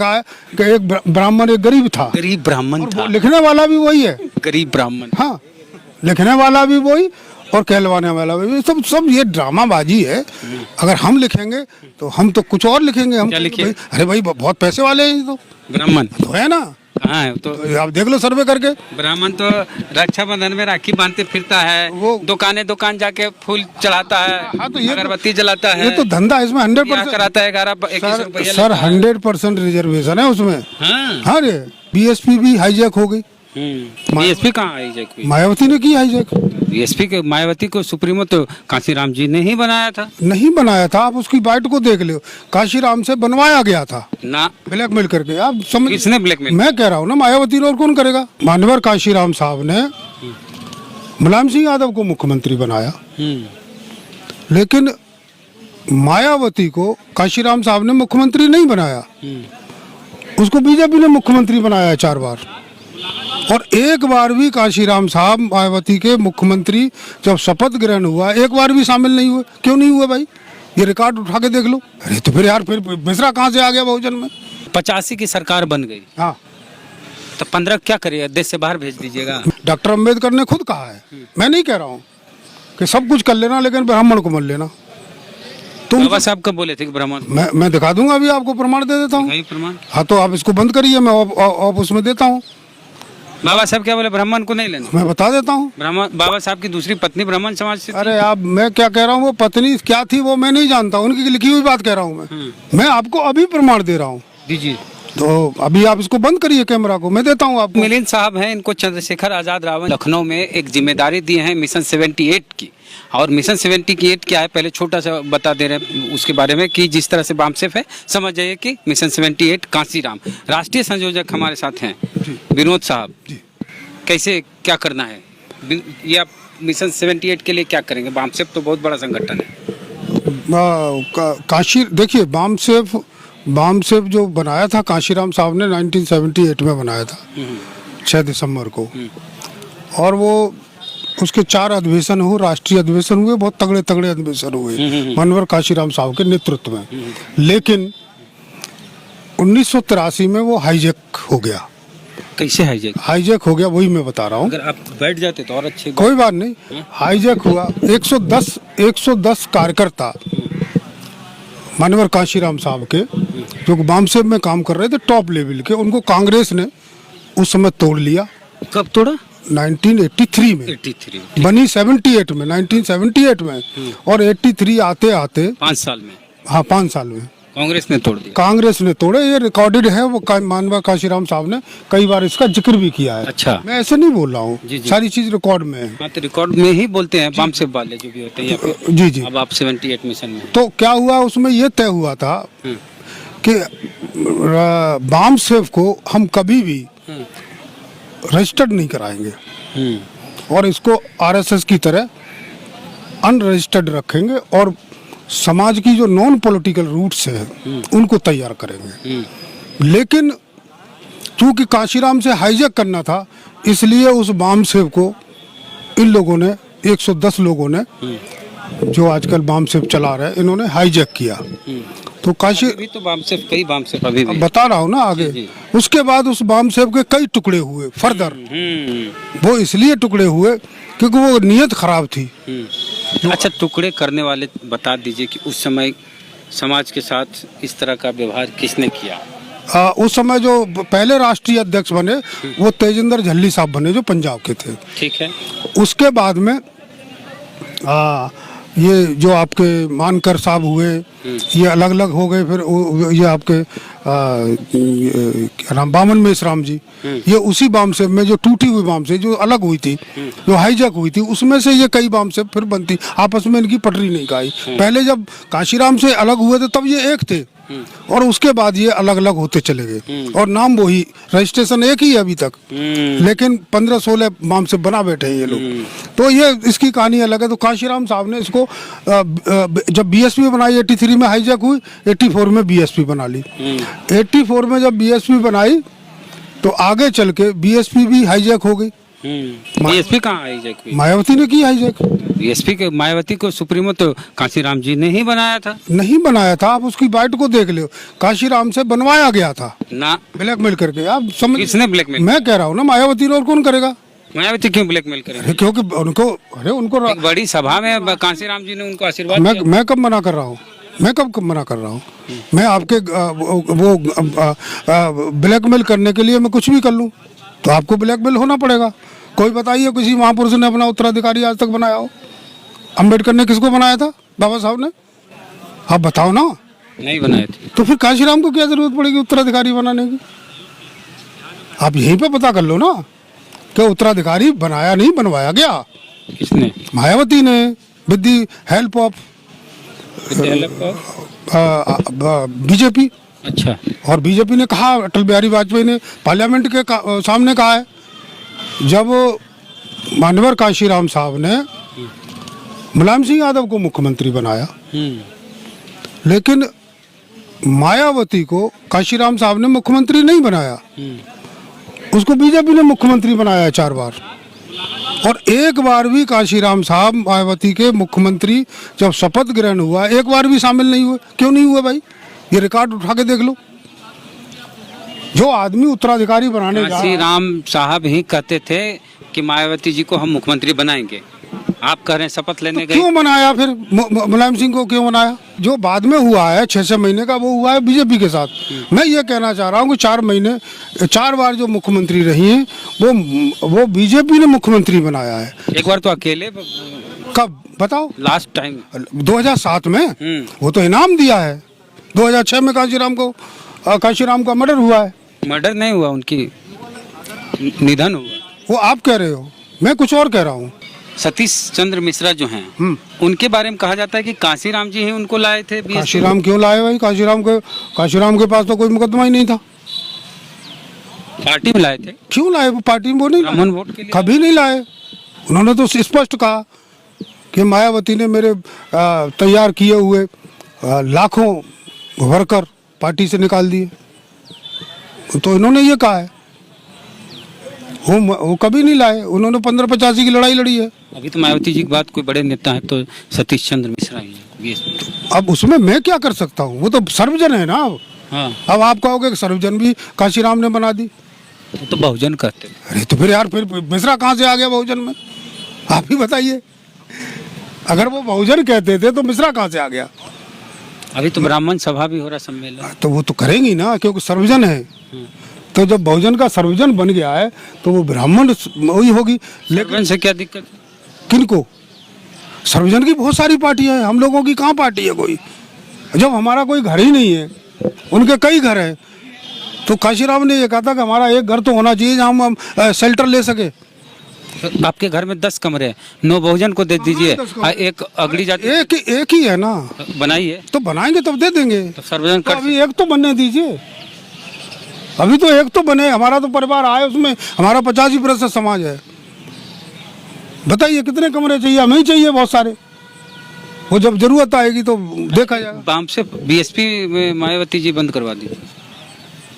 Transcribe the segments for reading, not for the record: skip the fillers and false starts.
लिखा है कि एक ब्राह्मण एक गरीब था, गरीब ब्राह्मण था, लिखने वाला भी वही है। गरीब ब्राह्मण। हाँ, लिखने वाला भी वही और कहलवाने वाला भी, सब ये ड्रामाबाजी है। अगर हम लिखेंगे तो हम तो कुछ और लिखेंगे। हम क्या लिखे? अरे भाई बहुत पैसे वाले हैं ये तो ब्राह्मण तो है ना। कहाँ है? तो आप देख लो सर्वे करके। ब्राह्मण तो रक्षाबंधन में राखी बांधते फिरता है, वो दुकान जाके फूल चढ़ाता है, हाँ, तो ये अगरबत्ती जलाता है, ये तो धंधा है, इसमें 100% कराता है 21 रुपया सर 100% रिजर्वेशन है उसमें। हाँ, हाँ रे, बीएसपी भी हाईजैक हो गई। बीएसपी कहाँ हाईजैक हुई? मायावती ने की हाईजैक। बीएसपी के मायावती को सुप्रीमो तो कांशीराम जी ने ही बनाया था नहीं बनाया था, आप उसकी बाइट को देख लो, काशीराम से बनवाया गया था ना। ब्लैकमेल करके। आप समझ, किसने ब्लैकमेल? मैं कह रहा हूँ ना, मायावती ने, और कौन करेगा। मानवर काशीराम साहब ने मुलायम सिंह यादव को मुख्यमंत्री बनाया, लेकिन मायावती को काशीराम साहब ने मुख्यमंत्री नहीं बनाया, उसको बीजेपी ने मुख्यमंत्री बनाया 4 बार। और एक बार भी काशीराम साहब मायावती के मुख्यमंत्री जब शपथ ग्रहण हुआ, एक बार भी शामिल नहीं हुए। क्यों नहीं हुए भाई? ये रिकॉर्ड उठा के देख लो। अरे तो फिर यार, फिर मिश्रा कहाँ से आ गया बहुजन में? 85 की सरकार बन गई, हाँ, तो 15 क्या करिएगा? देश से बाहर भेज दीजिएगा। डॉक्टर अम्बेडकर ने खुद कहा है, मैं नहीं कह रहा हूँ कि सब कुछ कर लेना लेकिन ब्राह्मण को मत लेना। तुम बाबा साहब कब बोले थे कि ब्राह्मण? मैं दिखा दूंगा, अभी आपको प्रमाण दे देता हूँ। वही प्रमाण। हाँ, तो आप इसको बंद करिए, मैं आप उसमें देता हूँ। बाबा साहब क्या बोले? ब्राह्मण को नहीं लेना। मैं बता देता हूँ। ब्राह्मण, बाबा साहब की दूसरी पत्नी ब्राह्मण समाज से थी। अरे आप, मैं क्या कह रहा हूँ, वो पत्नी क्या थी वो मैं नहीं जानता, उनकी लिखी हुई बात कह रहा हूँ मैं आपको अभी प्रमाण दे रहा हूँ। दीजिए। तो अभी आप इसको बंद करिए कैमरा को, मैं देता हूँ आपको। मिलिंद साहब हैं, इनको चंद्रशेखर आजाद रावण लखनऊ में एक जिम्मेदारी दी है मिशन 78 की। और मिशन 78 क्या है, पहले छोटा सा बता दे रहे हैं उसके बारे में कि जिस तरह से बामसेफ है, समझ जाइए कि मिशन 78 कांसीराम। राष्ट्रीय संयोजक हमारे साथ हैं विनोद साहब। कैसे क्या करना है ये आप मिशन 78 के लिए क्या करेंगे? बामसेफ तो बहुत बड़ा संगठन है। काशी देखिए, बामसेफ जो बनाया था काशीराम साहब ने 1978 में बनाया था 6 दिसंबर को, और वो उसके 4 अधिवेशन हुए, राष्ट्रीय अधिवेशन हुए, बहुत तगड़े तगड़े अधिवेशन हुए मानवर काशीराम साहब के नेतृत्व में। लेकिन 1983 में वो हाईजैक हो गया। कैसे हाईजैक हो गया वही मैं बता रहा हूँ। अगर आप बैठ जाते तो और अच्छे। कोई बात नहीं, हाईजैक हुआ। 110 कार्यकर्ता मानवर काशीराम साहब के, जो बामसेफ में काम कर रहे थे टॉप लेवल के, उनको कांग्रेस ने उस समय तोड़ लिया। कब तोड़ा? 1983 में। 83 बनी 78 में, 1978 में, और 83 आते आते 5 साल में। हाँ, 5 साल में कांग्रेस ने तोड़ दिया। कांग्रेस ने तोड़े, ये रिकॉर्डेड है। वो मानवर काशीराम साहब ने कई बार इसका जिक्र भी किया है। अच्छा, मैं ऐसे नहीं बोल रहा हूँ, सारी चीज रिकॉर्ड में है। हाँ, तो रिकॉर्ड में ही बोलते हैं बामसेफ वाले जो भी होते हैं, या फिर जी। अब आप 78 मिशन में। तो क्या हुआ उसमें, ये तय हुआ था कि बामसेफ को हम कभी भी रजिस्टर्ड नहीं कराएंगे और इसको आरएसएस की तरह अनरजिस्टर्ड रखेंगे, और समाज की जो नॉन पॉलिटिकल रूट्स हैं उनको तैयार करेंगे। लेकिन चूंकि काशीराम से हाईजैक करना था, इसलिए उस बामसेफ को इन लोगों ने, 110 लोगों ने, जो आजकल बामसेफ चला रहे हैं, इन्होंने हाईजैक किया। तो अभी तो बामसेफ, कई बामसेफ अभी भी बता रहा हूँ ना आगे। उसके बाद उस बामसेफ के कई टुकड़े हुए फर्दर। वो इसलिए टुकड़े हुए क्योंकि वो नीयत खराब थी। अच्छा, टुकड़े करने वाले बता दीजिए कि उस समय समाज के साथ इस तरह का व्यवहार किसने किया? उस समय जो पहले राष्ट्रीय अध्यक्ष बने वो तेजिंदर झल्ली साहब बने, जो पंजाब के थे। ठीक है। उसके बाद में ये जो आपके मानकर साहब हुए, ये अलग अलग हो गए। फिर ये आपके क्या नाम, बामन मेश्राम जी, ये उसी बामसेफ में, जो टूटी हुई बामसेफ जो अलग हुई थी, जो हाईजैक हुई थी, उसमें से ये कई बामसेफ फिर बनती, आपस में इनकी पटरी नहीं खाई। पहले जब काशीराम से अलग हुए थे तब ये एक थे, और उसके बाद ये अलग अलग होते चले गए, और नाम वही, रजिस्ट्रेशन एक ही है अभी तक, लेकिन 15-16 बामसेफ बना बैठे हैं ये लोग। तो ये इसकी कहानी अलग है। तो काशीराम साहब ने इसको जब बीएसपी बनाई, 83 में हाईजैक हुई, 84 में बीएसपी बना ली। 84 में जब बीएसपी बनाई तो आगे चल के बीएसपी भी हाईजैक हो गई, बीएसपी कहाँ हाईजैक हुई? मायावती ने की हाईजैक। बीएसपी के मायावती को सुप्रीमो तो कांशीराम जी ने ही बनाया था नहीं बनाया था, आप उसकी बाइट को देख लो, काशीराम से बनवाया गया था ना। ब्लैकमेल करके। आप समझ, किसने ब्लैकमेल? मैं कह रहा हूँ ना, मायावती ने, और कौन करेगा? मायावती क्यों ब्लैकमेल करेंगे? अरे क्योंकि उनको एक बड़ी सभा में कांशीराम जी ने उनको आशीर्वाद दिया। मैं कब मना कर रहा हूँ? मैं कब मना कर रहा हूँ? मैं आपके वो ब्लैकमेल करने के लिए मैं कुछ भी कर लूँ तो आपको ब्लैकमेल होना पड़ेगा। कोई बताइए किसी महापुरुष ने अपना उत्तराधिकारी आज तक बनाया हो? अम्बेडकर ने किसको बनाया था? बाबा साहब ने। आप बताओ ना। नहीं बनाए थे तो फिर काशीराम को क्या जरूरत पड़ेगी उत्तराधिकारी बनाने की? आप यहीं पे पता कर लो ना कि उत्तराधिकारी बनाया नहीं, बनवाया गया। किसने? मायावती ने, with the help of BJP. अच्छा। और बीजेपी ने कहा, अटल बिहारी वाजपेयी ने पार्लियामेंट के सामने कहा है, जब मानवर काशीराम साहब ने मुलायम सिंह यादव को मुख्यमंत्री बनाया, लेकिन मायावती को काशीराम साहब ने मुख्यमंत्री नहीं बनाया, उसको बीजेपी ने मुख्यमंत्री बनाया 4 बार। और एक बार भी काशीराम साहब मायावती के मुख्यमंत्री जब शपथ ग्रहण हुआ, एक बार भी शामिल नहीं हुए। क्यों नहीं हुए भाई? ये रिकॉर्ड उठा के देख लो। जो आदमी उत्तराधिकारी बनाने जा रहा है, काशीराम साहब ही कहते थे कि मायावती जी को हम मुख्यमंत्री बनाएंगे। आप कह रहे हैं शपथ लेने गए, क्यों बनाया फिर मुलायम सिंह को? क्यों बनाया? जो बाद में हुआ है 6 महीने का, वो हुआ है बीजेपी के साथ। मैं ये कहना चाह रहा हूँ कि 4 बार जो मुख्यमंत्री रही हैं वो बीजेपी ने मुख्यमंत्री बनाया है। एक बार तो अकेले। कब बताओ? लास्ट टाइम 2007 में। वो तो इनाम दिया है। 2006 में काशीराम का मर्डर हुआ है। मर्डर नहीं हुआ, उनकी निधन हुआ। वो आप कह रहे हो, मैं कुछ और कह रहा हूँ। सतीश चंद्र मिश्रा जो हैं, उनके बारे में कहा जाता है कि काशीराम जी ही उनको लाए थे। काशीराम क्यों लाए भाई? काशीराम के पास तो कोई मुकदमा ही नहीं था। पार्टी में लाए थे। क्यों लाए? वो पार्टी में वो नहीं ब्राह्मण वोट के लिए कभी नहीं लाए। उन्होंने तो स्पष्ट कहा कि मायावती ने मेरे तैयार किए हुए लाखों वर्कर पार्टी से निकाल दिए। तो इन्होंने ये कहा है, वो कभी नहीं लाए। उन्होंने 1585 की लड़ाई लड़ी है। अभी तो मायावती जी की बात कोई बड़े नेता है तो सतीश चंद्र मिश्रा ही है। अब उसमें मैं क्या कर सकता हूँ? वो तो सर्वजन है ना। हाँ। अब आप कहोगे कि सर्वजन भी काशीराम ने बना दी, वो तो बहुजन कहते हैं। अरे तो फिर यार, फिर मिश्रा कहाँ से आ गया बहुजन में? आप ही बताइए। अगर वो बहुजन कहते थे तो मिश्रा कहाँ से आ गया? अभी तो ब्राह्मण सभा भी हो रहा, सम्मेलन। तो वो तो करेंगी ना, क्योंकि सर्वजन है। तो जब बहुजन का सर्वजन बन गया है तो वो ब्राह्मण वही होगी। लेकिन से क्या दिक्कत? किनको? सर्वजन की बहुत सारी पार्टियां हैं, हम लोगों की कहाँ पार्टी है कोई? जब हमारा कोई घर ही नहीं है, उनके कई घर हैं। तो काशीराम ने ये कहा था कि हमारा एक घर तो होना चाहिए जहाँ हम शेल्टर ले सके। आपके घर में 10 कमरे हैं, 9 बहुजन को दे दीजिए, एक अगली जाति एक ही है ना। बनाइए तो बनाएंगे तब दे देंगे। तो सर्वजन तो अभी एक तो बनने दीजिए। अभी तो एक तो बने। हमारा तो परिवार आए, उसमें हमारा 85% समाज है। बताइए कितने कमरे चाहिए? हमें ही चाहिए बहुत सारे। वो जब जरूरत आएगी तो देखा जाएगा। बाम से बीएसपी में मायावती जी बंद करवा दी।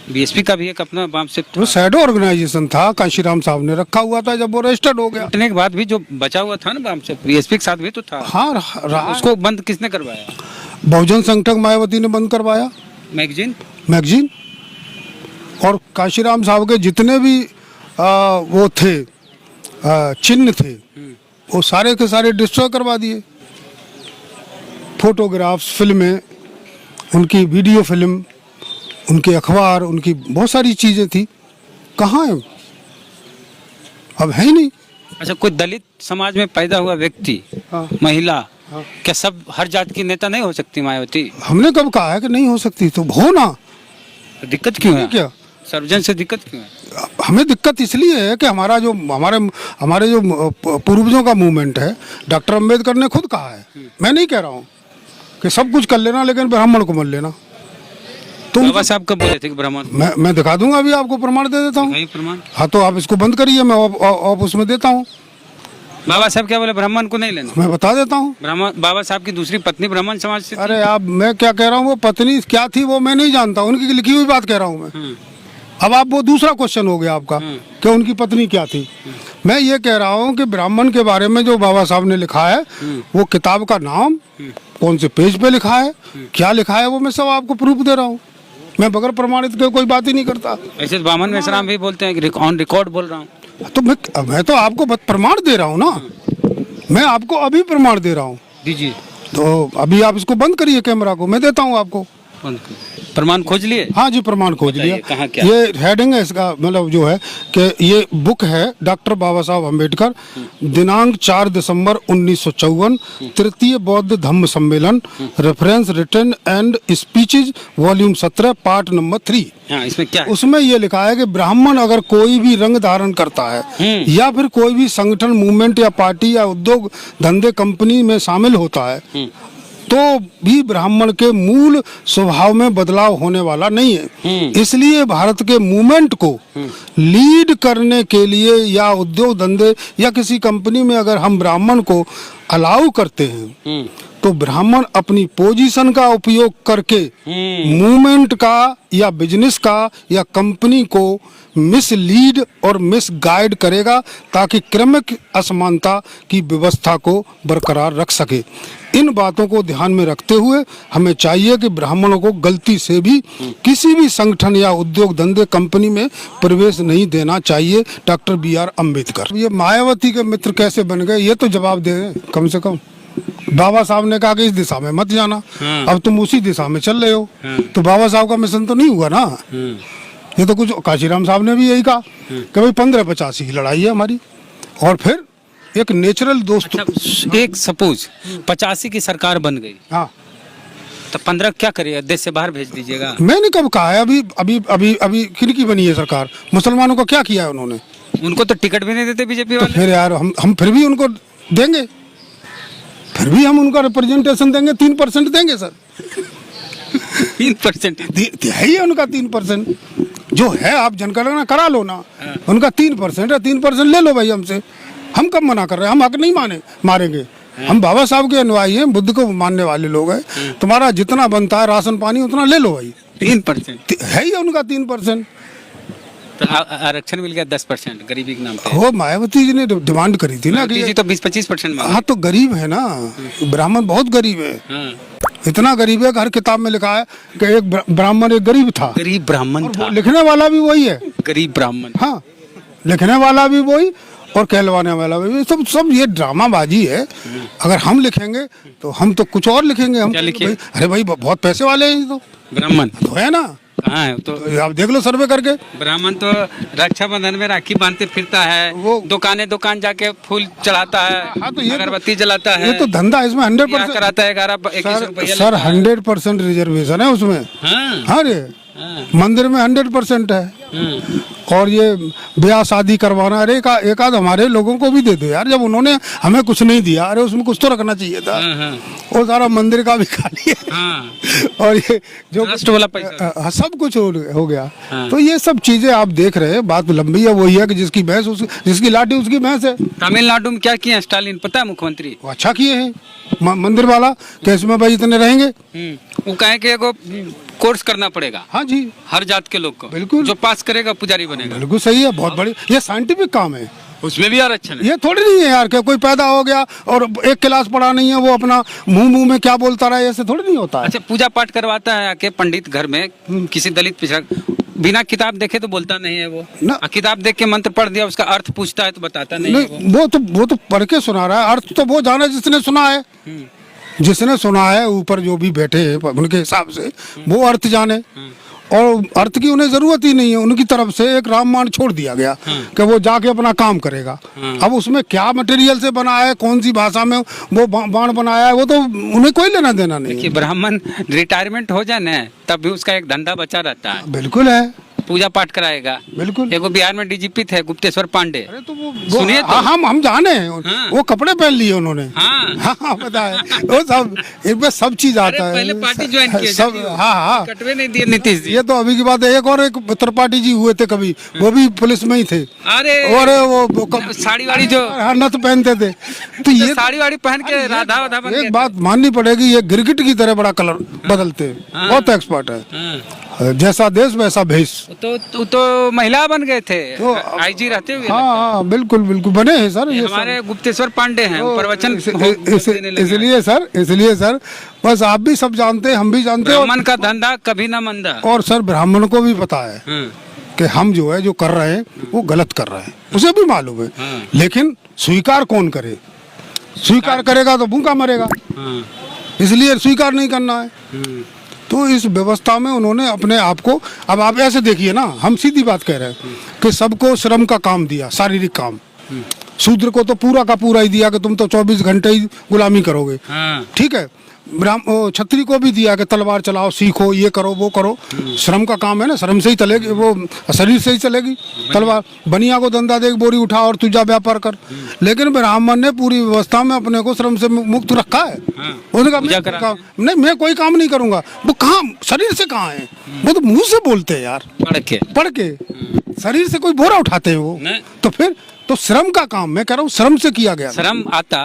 बीएसपी का भी एक अपना बाम से वो शैडो ऑर्गेनाइजेशन था, काशीराम साहब ने रखा हुआ था। जब वो रजिस्टर्ड हो गया, उठने के बाद भी जो बचा हुआ था ना बाम से, बीएसपी के साथ भी तो था। हाँ, उसको बंद किसने करवाया? बहुजन संगठन मायावती ने बंद करवाया। मैगजीन। और काशीराम साहब के जितने भी वो थे चिन्ह थे, वो सारे के सारे डिस्ट्रॉय करवा दिए। फोटोग्राफ्स, फिल्में, उनकी वीडियो फिल्म, उनके अखबार, उनकी बहुत सारी चीज़ें थी, कहाँ है? अब है ही नहीं। अच्छा, कोई दलित समाज में पैदा हुआ व्यक्ति, महिला, क्या सब हर जाति की नेता नहीं हो सकती मायावती? हमने कब कहा है कि नहीं हो सकती? तो हो ना। तो दिक्कत क्यों है? क्या सर्वजन से दिक्कत क्यों है? हमें दिक्कत इसलिए है कि हमारे जो पूर्वजों का मूवमेंट है, डॉक्टर अंबेडकर ने खुद कहा है, मैं नहीं कह रहा हूँ कि सब कुछ कर लेना लेकिन ब्राह्मण को मत लेना। तो बाबा साहब कब बोले थे कि ब्राह्मण? मैं दिखा दूंगा, अभी आपको प्रमाण दे देता हूँ। प्रमाण? हाँ, तो आप इसको बंद करिए, मैं आप उसमें देता हूँ। बाबा साहब क्या बोले? ब्राह्मण को नहीं लेना। मैं बता देता हूँ। बाबा साहब की दूसरी पत्नी ब्राह्मण समाज से थी। अरे आप, मैं क्या कह रहा हूँ, वो पत्नी क्या थी वो मैं नहीं जानता, उनकी लिखी हुई बात कह रहा हूँ मैं। अब आप वो दूसरा क्वेश्चन हो गया आपका कि उनकी पत्नी क्या थी। मैं ये कह रहा हूँ कि ब्राह्मण के बारे में जो बाबा साहब ने लिखा है, वो किताब का नाम, कौन से पेज पे लिखा है, क्या लिखा है, वो मैं सब आपको प्रूफ दे रहा हूँ। मैं बगैर प्रमाणित के कोई बात ही नहीं करता। ऐसे बामन मेश्राम भी बोलते हैं कि ऑन रिकॉर्ड बोल रहा हूँ। तो मैं तो आपको प्रमाण दे रहा हूँ ना, मैं आपको अभी प्रमाण दे रहा हूँ। दीजिए। तो अभी आप इसको बंद करिए कैमरा को, मैं देता हूँ आपको प्रमाण। खोज लिए? हाँ जी, प्रमाण खोज लिया। कहाँ क्या? ये हेडिंग है इसका, मतलब जो है कि ये बुक है डॉक्टर बाबा साहब अम्बेडकर, दिनांक 4 दिसंबर 1954, तृतीय बौद्ध धम्म सम्मेलन, reference written and speeches volume 17, part number 3। हाँ, इसमें क्या है? उसमें ये लिखा है कि ब्राह्मण अगर कोई भी रंग धारण करता है या फिर कोई भी संगठन, मूवमेंट या पार्टी या उद्योग धंधे कंपनी में शामिल होता है तो भी ब्राह्मण के मूल स्वभाव में बदलाव होने वाला नहीं है। इसलिए भारत के मूवमेंट को लीड करने के लिए या उद्योग धंधे या किसी कंपनी में अगर हम ब्राह्मण को अलाउ करते हैं तो ब्राह्मण अपनी पोजीशन का उपयोग करके मूवमेंट का या बिजनेस का या कंपनी को मिसलीड और मिसगाइड करेगा ताकि क्रमिक असमानता की व्यवस्था को बरकरार रख सके। इन बातों को ध्यान में रखते हुए हमें चाहिए कि ब्राह्मणों को गलती से भी किसी भी संगठन या उद्योग धंधे कंपनी में प्रवेश नहीं देना चाहिए। Doctor BR Ambedkar. ये मायावती के मित्र कैसे बन गए, ये तो जवाब दे कम से कम। बाबा साहब ने कहा कि इस दिशा में मत जाना, अब तुम उसी दिशा में चल रहे हो, तो बाबा साहब का मिशन तो नहीं हुआ ना। ये तो कुछ काशीराम साहब ने भी यही कहा कि भाई 1585 की लड़ाई है हमारी, और फिर एक नेचुरल दोस्त। अच्छा, एक सपोज 85 की सरकार बन गई, हाँ, तो 15 क्या करिए, देश से बाहर भेज दीजिएगा? मैंने कब कहा है? अभी अभी अभी अभी किनकी बनी है सरकार? मुसलमानों को क्या किया है उन्होंने? उनको तो टिकट भी नहीं देते बीजेपी तो वाले। फिर यार हम फिर भी उनको देंगे, फिर भी हम उनका रिप्रेजेंटेशन देंगे, 3% देंगे सर। 3% है ही उनका 3% जो है। आप जनगणना करा लो ना, उनका 3% है, 3% ले लो भाई हमसे। हम कब मना कर रहे हैं? हम हक नहीं मारेंगे। हम बाबा साहब के अनुयायी हैं, बुद्ध को मानने वाले लोग हैं। तुम्हारा जितना बनता है राशन पानी उतना ले लो भाई। 3% है ही उनका 3%। तो आरक्षण मिल गया 10% गरीबी के नाम पे। वो मायावती जी ने डिमांड करी थी ना कि जी तो 20-25%। हाँ, तो गरीब है ना, ब्राह्मण बहुत गरीब है। इतना गरीब है कि हर किताब में लिखा है कि एक ब्राह्मण एक गरीब था। गरीब ब्राह्मण था। लिखने वाला भी वही है, गरीब ब्राह्मण। हाँ, लिखने वाला भी वही और कहलवाने वाला भी। सब ये ड्रामाबाजी है। अगर हम लिखेंगे तो हम तो कुछ और लिखेंगे। हम क्या लिखेंगे? अरे भाई बहुत पैसे वाले हैं ये तो ब्राह्मण तो है ना। कहाँ है? तो आप देख लो सर्वे करके। ब्राह्मण तो रक्षाबंधन में राखी बांधते फिरता है, वो दुकान जाके फूल चढ़ाता है, हाँ, तो ये अगरबत्ती जलाता है। ये तो धंधा, इसमें 100% कराता है। 11-21 रुपया सर 100% रिजर्वेशन है उसमें। हाँ रे, मंदिर में 100% है। और ये ब्याह शादी करवाना, अरे एक आध हमारे लोगों को भी दे दो यार। जब उन्होंने हमें कुछ नहीं दिया, अरे उसमें कुछ तो रखना चाहिए था। वो सारा मंदिर का भी खाली है और ये जो वाला पैसा सब कुछ हो गया। तो ये सब चीजें आप देख रहे हैं। बात लंबी है, वही है कि जिसकी भैंस जिसकी लाठी उसकी भैंस है। तमिलनाडु में क्या किया स्टालिन पता है? मुख्यमंत्री वो अच्छा किए हैं मंदिर वाला, कैसे में भाई इतने रहेंगे। वो कहे कि एगो कोर्स करना पड़ेगा। हाँ जी, हर जात के लोग को, बिल्कुल, जो पास करेगा पुजारी बनेगा। बिल्कुल सही है, बहुत बड़ी ये साइंटिफिक काम है। उसमें भी आरक्षण है। ये थोड़ी नहीं है यार कि कोई पैदा हो गया और एक क्लास पढ़ा नहीं है, वो अपना मुंह में क्या बोलता रहा है, ऐसे थोड़ी नहीं होता है। अच्छा, पूजा पाठ करवाता है आके पंडित घर में, किसी दलित पिछड़ा, बिना किताब देखे तो बोलता नहीं है वो ना। किताब देख के मंत्र पढ़ दिया, उसका अर्थ पूछता है तो बताता नहीं है वो तो पढ़ के सुना रहा है। अर्थ तो वो जाने जिसने सुना है, जिसने सुना है, ऊपर जो भी बैठे हैं उनके हिसाब से वो अर्थ जाने। और अर्थ की उन्हें जरूरत ही नहीं है। उनकी तरफ से एक रामबाण छोड़ दिया गया कि वो जाके अपना काम करेगा। अब उसमें क्या मटेरियल से बना है, कौन सी भाषा में वो बाण बनाया है, वो तो उन्हें कोई लेना देना नहीं है। ब्राह्मण रिटायरमेंट हो जाए ना, तब भी उसका एक धंधा बचा रहता है। बिल्कुल है, पूजा पाठ कराएगा। बिल्कुल। एगो बिहार में डीजीपी थे गुप्तेश्वर पांडे। अरे तो वो सुनिए तो। हम जाने हैं। वो कपड़े पहन लिए उन्होंने। हाँ पता है, वो सब इनमें सब चीज आता है। पहले पार्टी ज्वाइन किए सब। हाँ, कटवे नहीं दिए नीतीश जी। ये तो अभी की बात है। एक त्रिपाठी जी हुए थे कभी, वो भी पुलिस में ही थे। अरे वो साड़ी वाड़ी जो नथ पहनते थे, तो ये साड़ी वाड़ी पहन के राधा बन एक बात माननी पड़ेगी, ये गिरगिट की तरह बड़ा कलर बदलते, बहुत एक्सपर्ट है। जैसा देश वैसा भेष। तो महिला बन गए थे तो आईजी रहते हुए। हाँ हाँ बिल्कुल बिल्कुल बने हैं सर, ये हमारे गुप्तेश्वर पांडे हैं, वो प्रवचन देने लगे। इसलिए सर बस आप भी सब जानते हैं, हम भी जानते हैं, ब्राह्मण का धंधा कभी ना मंदा। और सर ब्राह्मण को भी पता है कि हम जो है जो कर रहे हैं वो गलत कर रहे हैं, उसे भी मालूम है। लेकिन स्वीकार कौन करे, स्वीकार करेगा तो भूखा मरेगा, इसलिए स्वीकार नहीं करना है। तो इस व्यवस्था में उन्होंने अपने आप को, अब आप ऐसे देखिए ना, हम सीधी बात कह रहे हैं कि सबको श्रम का काम दिया, शारीरिक काम। शूद्र को तो पूरा का पूरा ही दिया कि तुम तो 24 घंटे ही गुलामी करोगे, ठीक है। छत्री को भी दिया कि तलवार चलाओ, सीखो, ये करो वो करो। श्रम का काम है ना, श्रम से ही चलेगी, वो शरीर से ही चलेगी तलवार। बनिया को धंधा दे, बोरी उठा और तुझा व्यापार कर। लेकिन ब्राह्मण ने पूरी व्यवस्था में अपने को श्रम से मुक्त रखा है। उसने कहा नहीं मैं कोई काम नहीं करूंगा। वो कहाँ, शरीर से कहाँ है, वो तो मुंह से बोलते हैं यार, पढ़ के शरीर से कोई बोरा उठाते हैं वो। तो फिर तो श्रम का काम, मैं कह रहा हूँ श्रम से किया गया। श्रम आता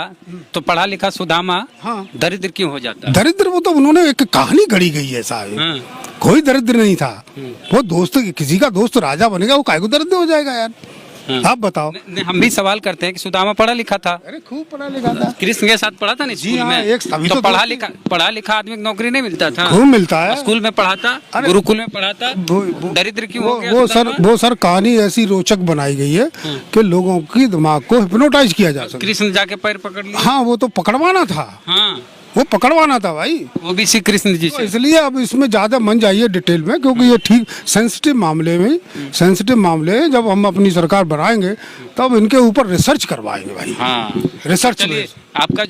तो पढ़ा लिखा सुदामा हाँ दरिद्र क्यों हो जाता? दरिद्र वो तो उन्होंने एक कहानी घड़ी गई है साहब, कोई दरिद्र नहीं था। वो दोस्त, किसी का दोस्त राजा बनेगा, वो काहे को दरिद्र हो जाएगा यार, आप बताओ। हम भी सवाल करते हैं कि सुदामा पढ़ा लिखा था। अरे खूब पढ़ा लिखा था, कृष्ण के साथ पढ़ा था ना स्कूल में। एक तो पढ़ा लिखा आदमी को नौकरी नहीं मिलता था, खूब मिलता है। स्कूल में पढ़ा था, गुरुकुल में पढ़ा था, दरिद्र क्यों हो गया? वो सर कहानी ऐसी रोचक बनाई गई है कि लोगों की दिमाग को हिप्नोटाइज किया जा सकता। कृष्ण जाके पैर पकड़ लिया। हाँ वो तो पकड़वाना था, हाँ वो पकड़वाना था भाई, वो भी श्री कृष्ण जी से। इसलिए अब इसमें ज्यादा मन जाइए डिटेल में, क्योंकि ये ठीक सेंसिटिव मामले में जब हम अपनी सरकार बनाएंगे तब इनके ऊपर रिसर्च करवाएंगे भाई। हाँ रिसर्च आपका